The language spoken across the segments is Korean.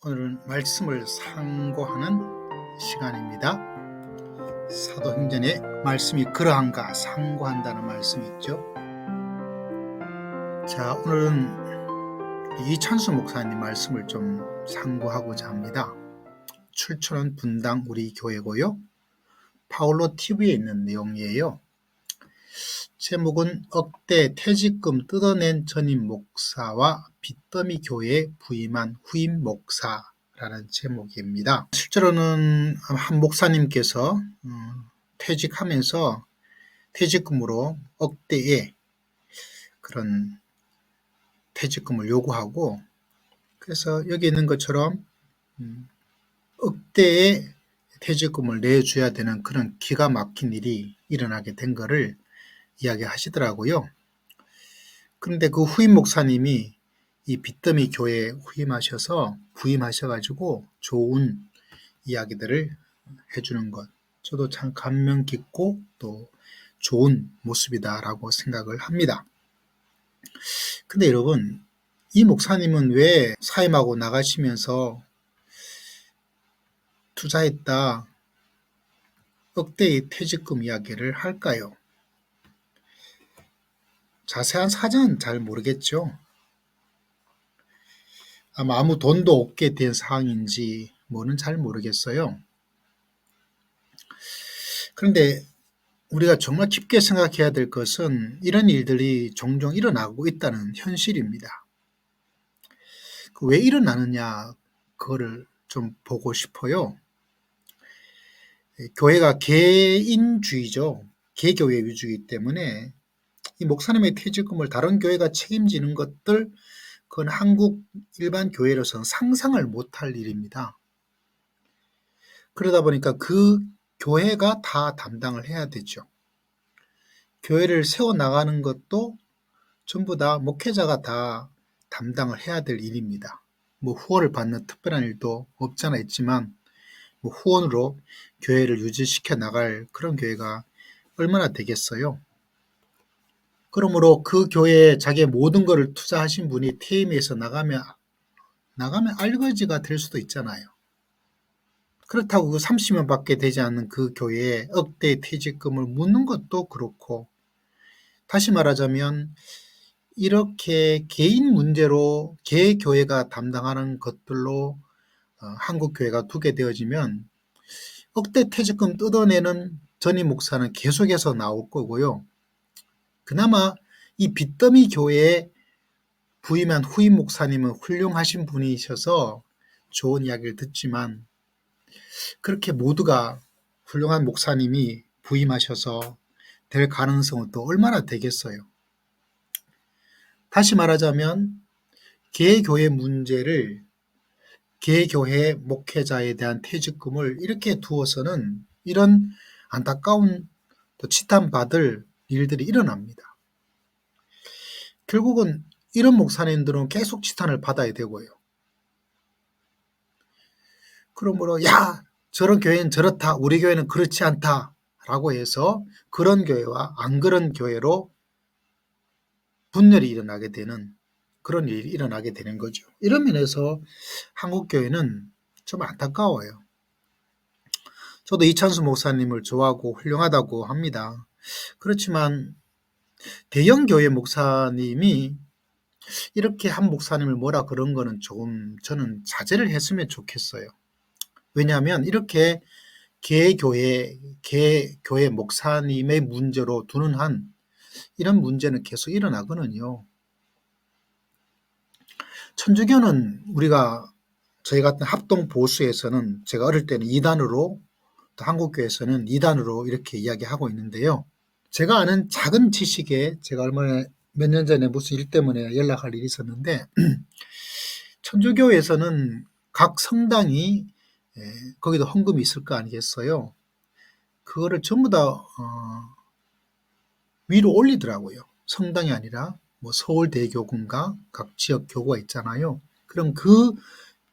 오늘은 말씀을 상고하는 시간입니다. 사도행전에 말씀이 그러한가 상고한다는 말씀이 있죠. 자, 오늘은 이찬수 목사님 말씀을 좀 상고하고자 합니다. 출처는 분당 우리 교회고요. 파울로 TV에 있는 내용이에요. 제목은 억대 퇴직금 뜯어낸 전임 목사와 빚더미 교회에 부임한 후임 목사라는 제목입니다. 실제로는 한 목사님께서 퇴직하면서 퇴직금으로 억대의 그런 퇴직금을 요구하고, 그래서 여기 있는 것처럼 억대의 퇴직금을 내줘야 되는 그런 기가 막힌 일이 일어나게 된 것을 이야기하시더라고요. 그런데 그 후임 목사님이 이 빚더미 교회에 부임하셔가지고 좋은 이야기들을 해주는 것, 저도 참 감명 깊고 또 좋은 모습이다라고 생각을 합니다. 근데 여러분, 이 목사님은 왜 사임하고 나가시면서 투자했다 억대의 퇴직금 이야기를 할까요? 자세한 사정은 잘 모르겠죠. 아마 아무 돈도 없게 된 상황인지 뭐는 잘 모르겠어요. 그런데 우리가 정말 깊게 생각해야 될 것은 이런 일들이 종종 일어나고 있다는 현실입니다. 왜 일어나느냐, 그거를 좀 보고 싶어요. 교회가 개인주의죠. 개교회 위주이기 때문에 이 목사님의 퇴직금을 다른 교회가 책임지는 것들, 그건 한국 일반 교회로서는 상상을 못할 일입니다. 그러다 보니까 그 교회가 다 담당을 해야 되죠. 교회를 세워나가는 것도 전부 다 목회자가 다 담당을 해야 될 일입니다. 후원을 받는 특별한 일도 없잖아 있지만 후원으로 교회를 유지시켜 나갈 그런 교회가 얼마나 되겠어요. 그러므로 그 교회에 자기의 모든 것을 투자하신 분이 퇴임해서 나가면 알거지가 될 수도 있잖아요. 그렇다고 그 30명 밖에 되지 않는 그 교회에 억대의 퇴직금을 묻는 것도 그렇고, 다시 말하자면 이렇게 개인 문제로 개교회가 담당하는 것들로 한국 교회가 두게 되어지면 억대 퇴직금 뜯어내는 전임 목사는 계속해서 나올 거고요. 그나마 이 빚더미 교회에 부임한 후임 목사님은 훌륭하신 분이셔서 좋은 이야기를 듣지만, 그렇게 모두가 훌륭한 목사님이 부임하셔서 될 가능성은 또 얼마나 되겠어요. 다시 말하자면 개교회 문제를 개교회 목회자에 대한 퇴직금을 이렇게 두어서는 이런 안타까운 또 치탄받을 일들이 일어납니다. 결국은 이런 목사님들은 계속 치탄을 받아야 되고요. 그러므로 야, 저런 교회는 저렇다, 우리 교회는 그렇지 않다 라고 해서 그런 교회와 안 그런 교회로 분열이 일어나게 되는 그런 일이 일어나게 되는 거죠. 이런 면에서 한국 교회는 좀 안타까워요. 저도 이찬수 목사님을 좋아하고 훌륭하다고 합니다. 그렇지만 대형 교회 목사님이 이렇게 한 목사님을 뭐라 그런 거는 조금 저는 자제를 했으면 좋겠어요. 왜냐하면 이렇게 개교회 목사님의 문제로 두는 한 이런 문제는 계속 일어나거든요. 천주교는 저희 같은 합동 보수에서는 제가 어릴 때는 2단으로, 또 한국교회에서는 2단으로 이렇게 이야기하고 있는데요. 제가 아는 작은 지식에 제가 몇 년 전에 무슨 일 때문에 연락할 일이 있었는데, 천주교에서는 각 성당이 거기도 헌금이 있을 거 아니겠어요. 그거를 전부 다 위로 올리더라고요. 성당이 아니라 서울대교구인가 각 지역 교구가 있잖아요. 그럼 그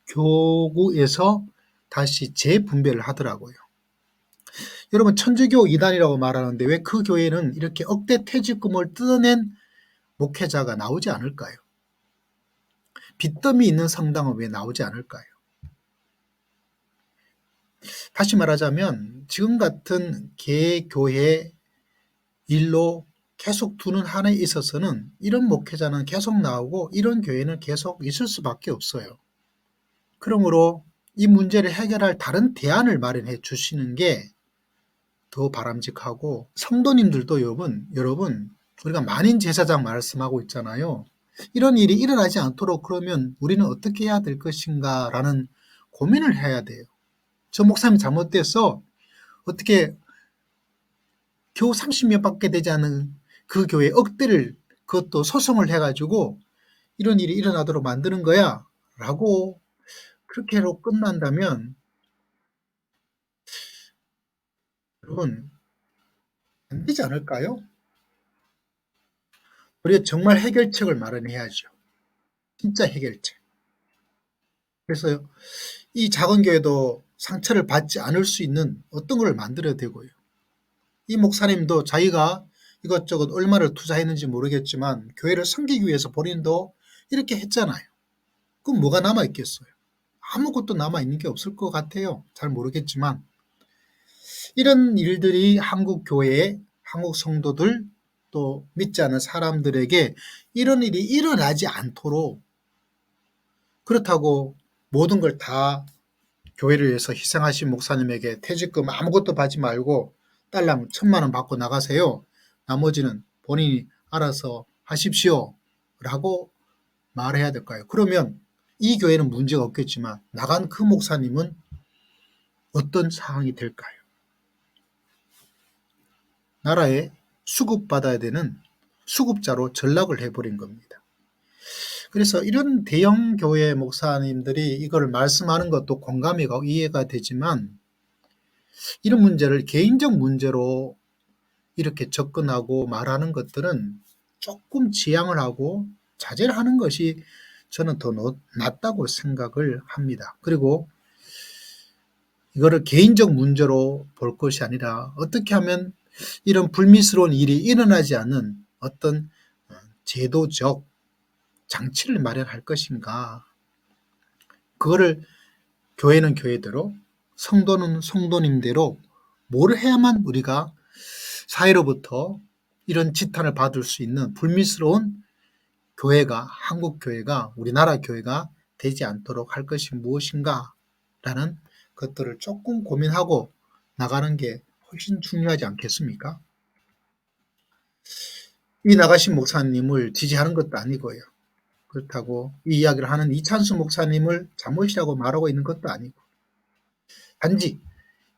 교구에서 다시 재분배를 하더라고요. 여러분, 천주교 이단이라고 말하는데 왜 그 교회는 이렇게 억대 퇴직금을 뜯어낸 목회자가 나오지 않을까요? 빚더미 있는 성당은 왜 나오지 않을까요? 다시 말하자면 지금 같은 개교회 일로 계속 두는 한에 있어서는 이런 목회자는 계속 나오고 이런 교회는 계속 있을 수밖에 없어요. 그러므로 이 문제를 해결할 다른 대안을 마련해 주시는 게 더 바람직하고, 성도님들도 여러분 우리가 만인 제사장 말씀하고 있잖아요. 이런 일이 일어나지 않도록 그러면 우리는 어떻게 해야 될 것인가 라는 고민을 해야 돼요. 저 목사님 잘못돼서 어떻게 겨우 30명밖에 되지 않은 그 교회 억대를, 그것도 소송을 해가지고 이런 일이 일어나도록 만드는 거야 라고 그렇게로 끝난다면 여러분 안 되지 않을까요? 우리가 정말 해결책을 마련해야죠. 진짜 해결책. 그래서 이 작은 교회도 상처를 받지 않을 수 있는 어떤 걸 만들어야 되고요. 이 목사님도 자기가 이것저것 얼마를 투자했는지 모르겠지만 교회를 섬기기 위해서 본인도 이렇게 했잖아요. 그럼 뭐가 남아있겠어요? 아무것도 남아있는 게 없을 것 같아요. 잘 모르겠지만 이런 일들이 한국 교회에, 한국 성도들, 또 믿지 않은 사람들에게 이런 일이 일어나지 않도록, 그렇다고 모든 걸 다 교회를 위해서 희생하신 목사님에게 퇴직금 아무것도 받지 말고 달랑 1,000만 원 받고 나가세요. 나머지는 본인이 알아서 하십시오. 라고 말해야 될까요? 그러면 이 교회는 문제가 없겠지만 나간 그 목사님은 어떤 상황이 될까요? 나라에 수급받아야 되는 수급자로 전락을 해버린 겁니다. 그래서 이런 대형 교회 목사님들이 이걸 말씀하는 것도 공감이 가고 이해가 되지만 이런 문제를 개인적 문제로 이렇게 접근하고 말하는 것들은 조금 지양을 하고 자제를 하는 것이 저는 더 낫다고 생각을 합니다. 그리고 이거를 개인적 문제로 볼 것이 아니라 어떻게 하면 이런 불미스러운 일이 일어나지 않는 어떤 제도적 장치를 마련할 것인가. 그거를 교회는 교회대로, 성도는 성도님대로 뭘 해야만 우리가 사회로부터 이런 지탄을 받을 수 있는 불미스러운 교회가, 한국 교회가, 우리나라 교회가 되지 않도록 할 것이 무엇인가 라는 것들을 조금 고민하고 나가는 게 훨씬 중요하지 않겠습니까? 이 나가신 목사님을 지지하는 것도 아니고요. 그렇다고 이 이야기를 하는 이찬수 목사님을 잘못이라고 말하고 있는 것도 아니고, 단지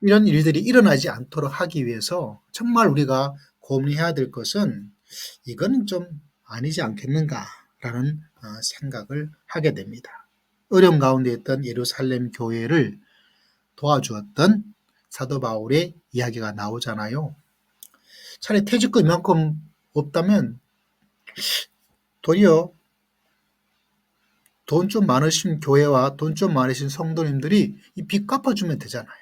이런 일들이 일어나지 않도록 하기 위해서 정말 우리가 고민해야 될 것은 이거는 좀 아니지 않겠는가라는 생각을 하게 됩니다. 어려움 가운데 있던 예루살렘 교회를 도와주었던 사도 바울의 이야기가 나오잖아요. 차라리 퇴직금 이만큼 없다면 도리어 돈 좀 많으신 교회와 돈 좀 많으신 성도님들이 이 빚 갚아주면 되잖아요.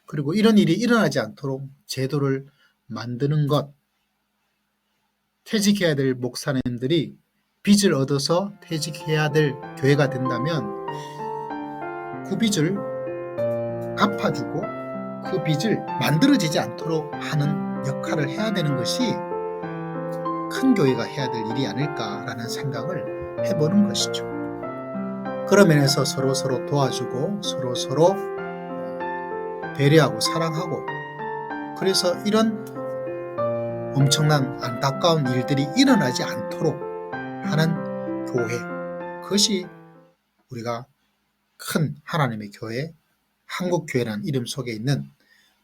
그리고 이런 일이 일어나지 않도록 제도를 만드는 것, 퇴직해야 될 목사님들이 빚을 얻어서 퇴직해야 될 교회가 된다면 그 빚을 갚아주고 그 빚을 만들어지지 않도록 하는 역할을 해야 되는 것이 큰 교회가 해야 될 일이 아닐까라는 생각을 해보는 것이죠. 그런 면에서 서로 도와주고 서로 배려하고 사랑하고, 그래서 이런 엄청난 안타까운 일들이 일어나지 않도록 하는 교회, 그것이 우리가 큰 하나님의 교회, 한국교회라는 이름 속에 있는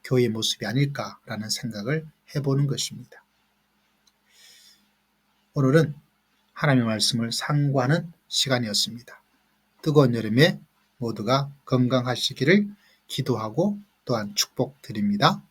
교회의 모습이 아닐까라는 생각을 해보는 것입니다. 오늘은 하나님의 말씀을 상고하는 시간이었습니다. 뜨거운 여름에 모두가 건강하시기를 기도하고 또한 축복드립니다.